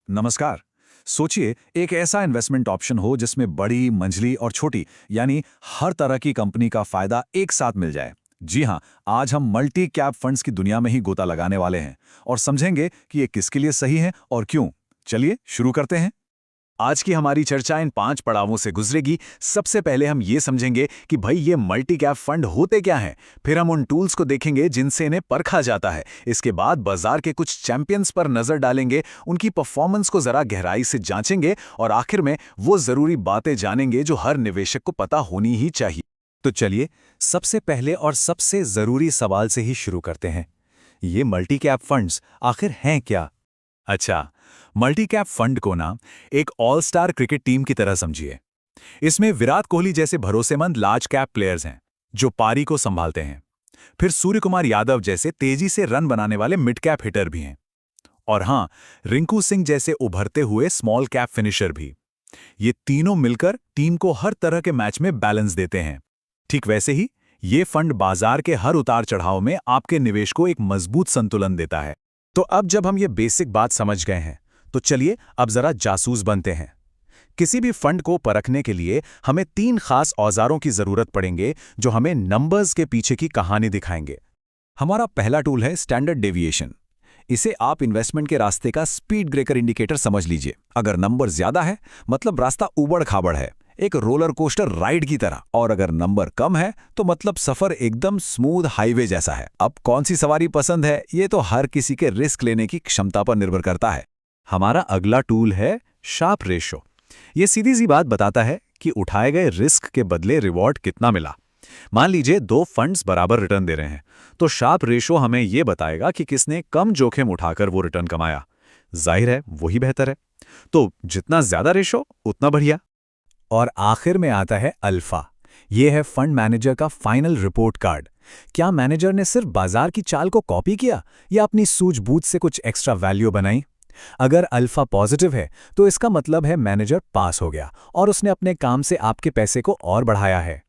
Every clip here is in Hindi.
नमस्कार। सोचिए एक ऐसा इन्वेस्टमेंट ऑप्शन हो जिसमें बड़ी, मंझली और छोटी यानी हर तरह की कंपनी का फायदा एक साथ मिल जाए। जी हाँ, आज हम मल्टी कैप फंड्स की दुनिया में ही गोता लगाने वाले हैं और समझेंगे कि ये किसके लिए सही है और क्यों। चलिए शुरू करते हैं। आज की हमारी चर्चा इन 5 पड़ावों से गुजरेगी। सबसे पहले हम ये समझेंगे कि भाई ये मल्टी कैप फंड होते क्या हैं। फिर हम उन टूल्स को देखेंगे जिनसे इन्हें परखा जाता है। इसके बाद बाजार के कुछ चैंपियंस पर नजर डालेंगे, उनकी परफॉर्मेंस को जरा गहराई से जांचेंगे और आखिर में वो जरूरी बातें जानेंगे जो हर निवेशक को पता होनी ही चाहिए। तो चलिए सबसे पहले और सबसे जरूरी सवाल से ही शुरू करते हैं। ये मल्टी कैप फंड्स आखिर हैं क्या? अच्छा, मल्टी कैप फंड को ना एक ऑल स्टार क्रिकेट टीम की तरह समझिए। इसमें विराट कोहली जैसे भरोसेमंद लार्ज कैप प्लेयर्स हैं जो पारी को संभालते हैं। फिर सूर्य कुमार यादव जैसे तेजी से रन बनाने वाले मिड कैप हिटर भी हैं। और हां, रिंकू सिंह जैसे उभरते हुए स्मॉल कैप फिनिशर भी। ये तीनों मिलकर टीम को हर तरह के मैच में बैलेंस देते हैं। ठीक वैसे ही ये फंड बाजार के हर उतार चढ़ाव में आपके निवेश को एक मजबूत संतुलन देता है। तो अब जब हम ये बेसिक बात समझ गए हैं, तो चलिए अब जरा जासूस बनते हैं। किसी भी फंड को परखने के लिए हमें 3 खास औजारों की जरूरत पड़ेंगे जो हमें नंबर्स के पीछे की कहानी दिखाएंगे। हमारा पहला टूल है स्टैंडर्ड डेविएशन। इसे आप इन्वेस्टमेंट के रास्ते का स्पीड ब्रेकर इंडिकेटर समझ लीजिए। अगर नंबर ज्यादा है मतलब रास्ता उबड़ खाबड़ है, एक रोलर कोस्टर राइड की तरह, और अगर नंबर कम है तो मतलब सफर एकदम स्मूथ हाईवे जैसा है। अब कौन सी सवारी पसंद है ये तो हर किसी के रिस्क लेने की क्षमता पर निर्भर करता है। हमारा अगला टूल है शार्प रेशो। ये सीधी सी बात बताता है कि उठाए गए रिस्क के बदले रिवॉर्ड कितना मिला। मान लीजिए 2 फंड्स बराबर रिटर्न दे रहे हैं, तो शार्प रेशो हमें यह बताएगा कि किसने कम जोखिम उठाकर वो रिटर्न कमाया। जाहिर है वही बेहतर है। तो जितना ज्यादा रेशो उतना बढ़िया। और आखिर में आता है अल्फा। यह है फंड मैनेजर का फाइनल रिपोर्ट कार्ड। क्या मैनेजर ने सिर्फ बाजार की चाल को कॉपी किया या अपनी सूझबूझ से कुछ एक्स्ट्रा वैल्यू बनाई? अगर अल्फा पॉजिटिव है तो इसका मतलब है मैनेजर पास हो गया और उसने अपने काम से आपके पैसे को और बढ़ाया है।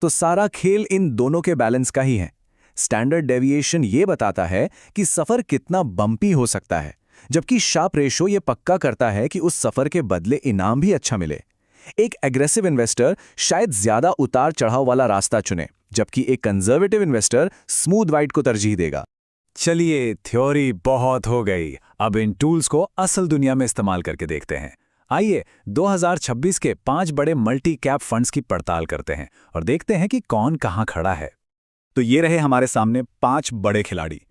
तो सारा खेल इन दोनों के बैलेंस का ही है। स्टैंडर्ड डेविएशन ये बताता है कि सफर कितना बम्पी हो सकता है, जबकि शार्प रेशो ये पक्का करता है कि उस सफर के बदले इनाम भी अच्छा मिले। एक एग्रेसिव इन्वेस्टर शायद ज्यादा उतार चढ़ाव वाला रास्ता चुने, जबकि एक कंजर्वेटिव इन्वेस्टर स्मूथ वाइड को तरजीह देगा। चलिए थ्योरी बहुत हो गई, अब इन टूल्स को असल दुनिया में इस्तेमाल करके देखते हैं। आइए 2026 के 5 बड़े मल्टी कैप फंड्स की पड़ताल करते हैं और देखते हैं कि कौन कहां खड़ा है। तो ये रहे हमारे सामने 5 बड़े खिलाड़ी।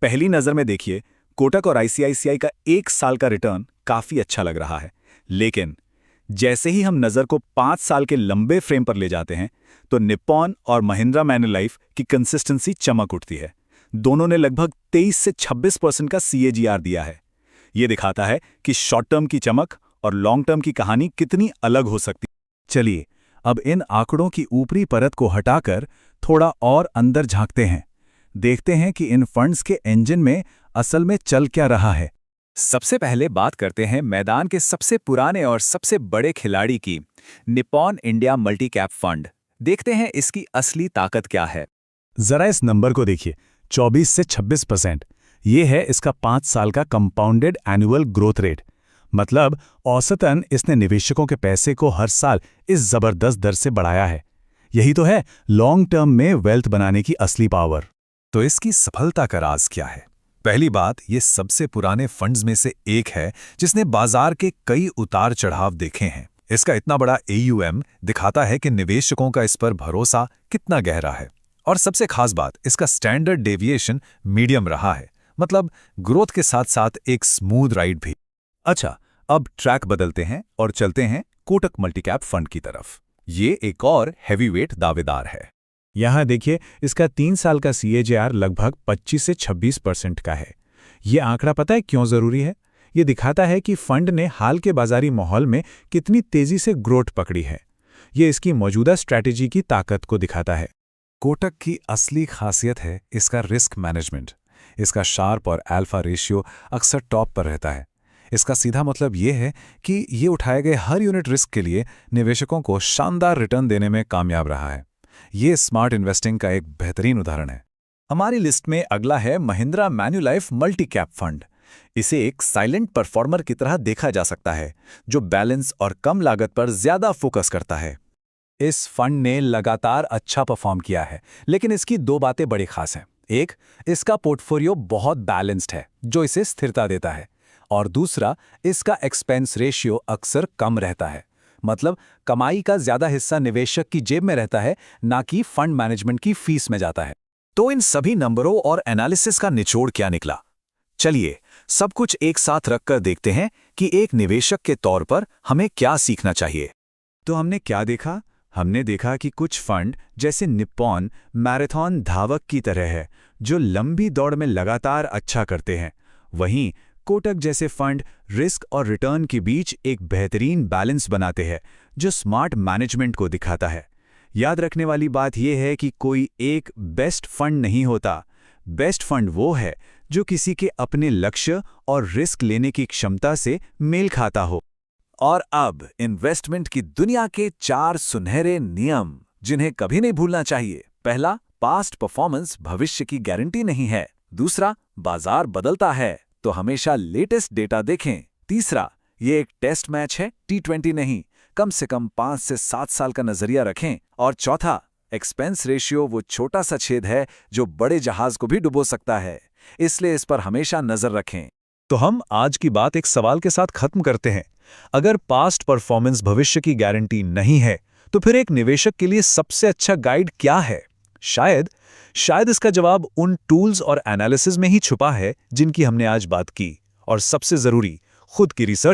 पहली नजर में देखिए, कोटक और आईसीआईसीआई का 1 साल का रिटर्न काफी अच्छा लग रहा है, लेकिन जैसे ही हम नजर को 5 साल के लंबे फ्रेम पर ले जाते हैं तो निप्पॉन और महिंद्रा मैन्युलाइफ की कंसिस्टेंसी चमक उठती है। दोनों ने लगभग 23 से 26% का सीएजीआर दिया है। यह दिखाता है कि शॉर्ट टर्म की चमक और लॉन्ग टर्म की कहानी कितनी अलग हो सकती है। चलिए अब इन आंकड़ों की ऊपरी परत को हटाकर थोड़ा और अंदर झांकते हैं। देखते हैं कि इन फंड्स के इंजन में असल में चल क्या रहा है। सबसे पहले बात करते हैं मैदान के सबसे पुराने और सबसे बड़े खिलाड़ी की, Nippon India multi cap fund. देखते हैं इसकी असली ताकत क्या है। जरा इस नंबर को देखिए, 24 से 26%। ये है इसका 5 साल का कंपाउंडेड एनुअल ग्रोथ रेट। मतलब औसतन इसने निवेशकों के पैसे को हर साल इस जबरदस्त दर से बढ़ाया है। यही तो है लॉन्ग टर्म में वेल्थ बनाने की असली पावर। तो इसकी सफलता का राज क्या है? पहली बात, ये सबसे पुराने फंड्स में से एक है जिसने बाजार के कई उतार चढ़ाव देखे हैं। इसका इतना बड़ा AUM दिखाता है कि निवेशकों का इस पर भरोसा कितना गहरा है। और सबसे खास बात, इसका स्टैंडर्ड डेविएशन मीडियम रहा है, मतलब ग्रोथ के साथ साथ एक स्मूथ राइड भी। अच्छा, अब ट्रैक बदलते हैं और चलते हैं कोटक मल्टीकैप फंड की तरफ। ये एक और हैवीवेट दावेदार है। यहाँ देखिए, इसका 3 साल का सीएजीआर लगभग 25 से 26% का है। ये आंकड़ा पता है क्यों जरूरी है? ये दिखाता है कि फंड ने हाल के बाजारी माहौल में कितनी तेजी से ग्रोथ पकड़ी है। ये इसकी मौजूदा स्ट्रैटेजी की ताकत को दिखाता है। कोटक की असली खासियत है इसका रिस्क मैनेजमेंट। इसका शार्प और अल्फा रेशियो अक्सर टॉप पर रहता है। इसका सीधा मतलब ये है कि ये उठाए गए हर यूनिट रिस्क के लिए निवेशकों को शानदार रिटर्न देने में कामयाब रहा है। ये स्मार्ट इन्वेस्टिंग का एक बेहतरीन उदाहरण है। हमारी लिस्ट में अगला है महिंद्रा मैन्युलाइफ मल्टी कैप फंड। इसे एक साइलेंट परफॉर्मर की तरह देखा जा सकता है, जो बैलेंस और कम लागत पर ज्यादा फोकस करता है। इस फंड ने लगातार अच्छा परफॉर्म किया है, लेकिन इसकी दो बातें बड़ी खास हैं। एक, इसका पोर्टफोलियो बहुत बैलेंस्ड है, जो इसे स्थिरता देता है। और दूसरा, इसका एक्सपेंस रेशियो अक्सर कम रहता है। मतलब कमाई का ज्यादा हिस्सा निवेशक की जेब में रहता है, ना कि फंड मैनेजमेंट की फीस में जाता है। तो इन सभी नंबरों और एनालिसिस का निचोड़ क्या निकला? चलिए, सब कुछ एक साथ रखकर देखते हैं कि एक निवेशक के तौर पर हमें क्या सीखना चाहिए। तो हमने क्या देखा? हमने देखा कि कुछ फंड जैसे निप्पॉन मैराथन धावक की तरह है, जो लंबी दौड़ में लगातार अच्छा करते हैं। वहीं कोटक जैसे फंड रिस्क और रिटर्न के बीच एक बेहतरीन बैलेंस बनाते हैं, जो स्मार्ट मैनेजमेंट को दिखाता है। याद रखने वाली बात यह है कि कोई एक बेस्ट फंड नहीं होता। बेस्ट फंड वो है जो किसी के अपने लक्ष्य और रिस्क लेने की क्षमता से मेल खाता हो। और अब इन्वेस्टमेंट की दुनिया के 4 सुनहरे नियम, जिन्हें कभी नहीं भूलना चाहिए। पहला, पास्ट परफॉर्मेंस भविष्य की गारंटी नहीं है। दूसरा, बाजार बदलता है तो हमेशा लेटेस्ट डेटा देखें। तीसरा, ये एक टेस्ट मैच है, T20 नहीं, कम से कम 5 से 7 साल का नजरिया रखें। और चौथा, एक्सपेंस रेशियो वो छोटा सा छेद है जो बड़े जहाज को भी डुबो सकता है, इसलिए इस पर हमेशा नजर रखें। तो हम आज की बात एक सवाल के साथ खत्म करते हैं। अगर पास्ट परफॉर्मेंस भविष्य की गारंटी नहीं है, तो फिर एक निवेशक के लिए सबसे अच्छा गाइड क्या है? शायद इसका जवाब उन टूल्स और एनालिसिस में ही छुपा है जिनकी हमने आज बात की। और सबसे जरूरी, खुद की रिसर्च